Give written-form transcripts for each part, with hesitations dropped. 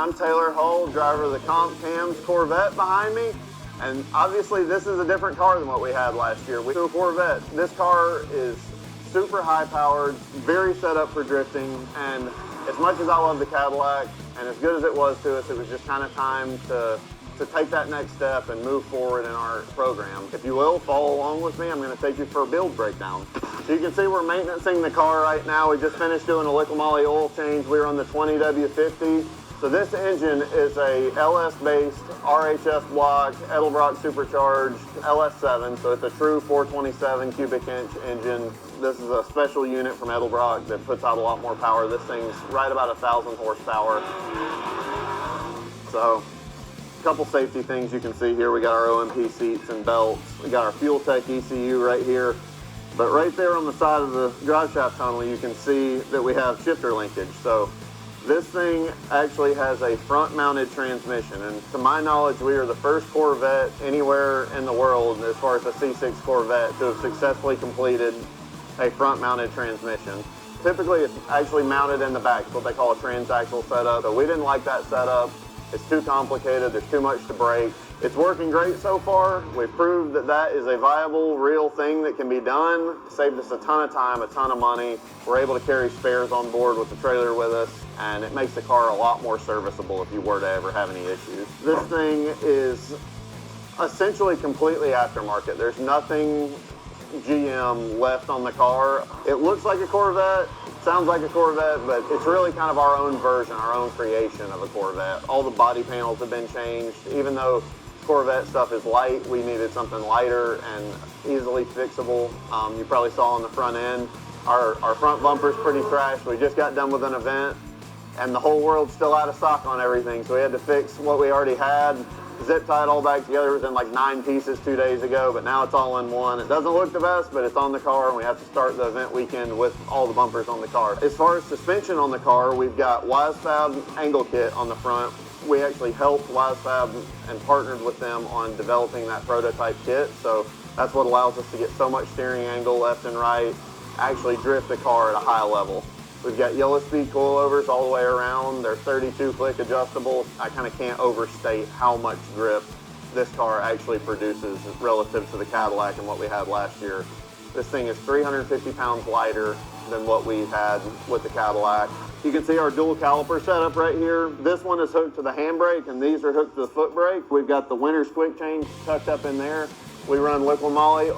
I'm Taylor Hull, driver of the Comp Cam's Corvette behind me. And obviously this is a different car than what we had last year. We do a Corvette. This car is super high powered, very set up for drifting, and as much as I love the Cadillac, and as good as it was to us, it was just kind of time to take that next step and move forward in our program. If you will, follow along with me. I'm going to take you for a build breakdown. So you can see we're maintaining the car right now. We just finished doing a Liqui Moly oil change. We were on the 20W50. So this engine is a LS-based RHS block, Edelbrock supercharged LS7. So it's a true 427 cubic inch engine. This is a special unit from Edelbrock that puts out a lot more power. This thing's right about 1,000 horsepower. So a couple safety things you can see here. We got our OMP seats and belts. We got our FuelTech ECU right here. But right there on the side of the driveshaft tunnel, you can see that we have shifter linkage. So this thing actually has a front-mounted transmission, and to my knowledge, we are the first Corvette anywhere in the world, as far as a C6 Corvette, to have successfully completed a front-mounted transmission. Typically, it's actually mounted in the back. It's what they call a transaxle setup. So we didn't like that setup. It's too complicated. There's too much to break. It's working great so far. We've proved that that is a viable, real thing that can be done. Saved us a ton of time, a ton of money. We're able to carry spares on board with the trailer with us, and it makes the car a lot more serviceable if you were to ever have any issues. This thing is essentially completely aftermarket. There's nothing GM left on the car. It looks like a Corvette, sounds like a Corvette, but it's really kind of our own version, our own creation of a Corvette. All the body panels have been changed. Even though Corvette stuff is light, we needed something lighter and easily fixable. You probably saw on the front end, our front bumper's pretty trashed. We just got done with an event, and the whole world's still out of stock on everything, so we had to fix what we already had. Zip tie it all back together. It was in like 9 pieces 2 days ago, but now it's all in one. It doesn't look the best, but it's on the car, and we have to start the event weekend with all the bumpers on the car. As far as suspension on the car, we've got Wisefab angle kit on the front. We actually helped Wisefab and partnered with them on developing that prototype kit, so that's what allows us to get so much steering angle left and right, actually drift the car at a high level. We've got Yellowspeed coilovers all the way around. They're 32-click adjustable. I kind of can't overstate how much grip this car actually produces relative to the Cadillac and what we had last year. This thing is 350 pounds lighter than what we had with the Cadillac. You can see our dual caliper setup right here. This one is hooked to the handbrake, and these are hooked to the foot brake. We've got the winter's quick change tucked up in there. We run Liqui Moly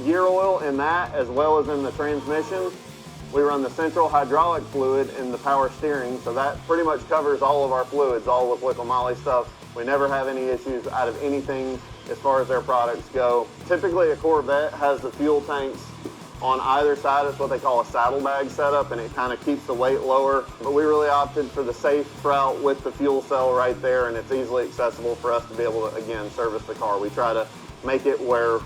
gear oil in that, as well as in the transmission. We run the central hydraulic fluid in the power steering, so that pretty much covers all of our fluids, all with Liqui Moly stuff. We never have any issues out of anything as far as their products go. Typically, a Corvette has the fuel tanks on either side. It's what they call a saddlebag setup, and it kind of keeps the weight lower. But we really opted for the safe route with the fuel cell right there, and it's easily accessible for us to be able to, again, service the car. We try to make it where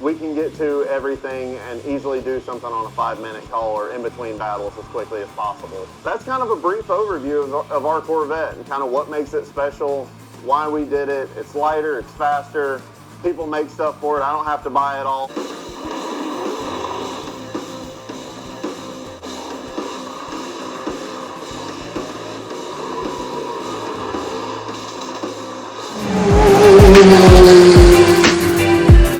we can get to everything and easily do something on a 5-minute call or in between battles as quickly as possible. That's kind of a brief overview of our Corvette and kind of what makes it special, why we did it. It's lighter, it's faster. People make stuff for it. I don't have to buy it all.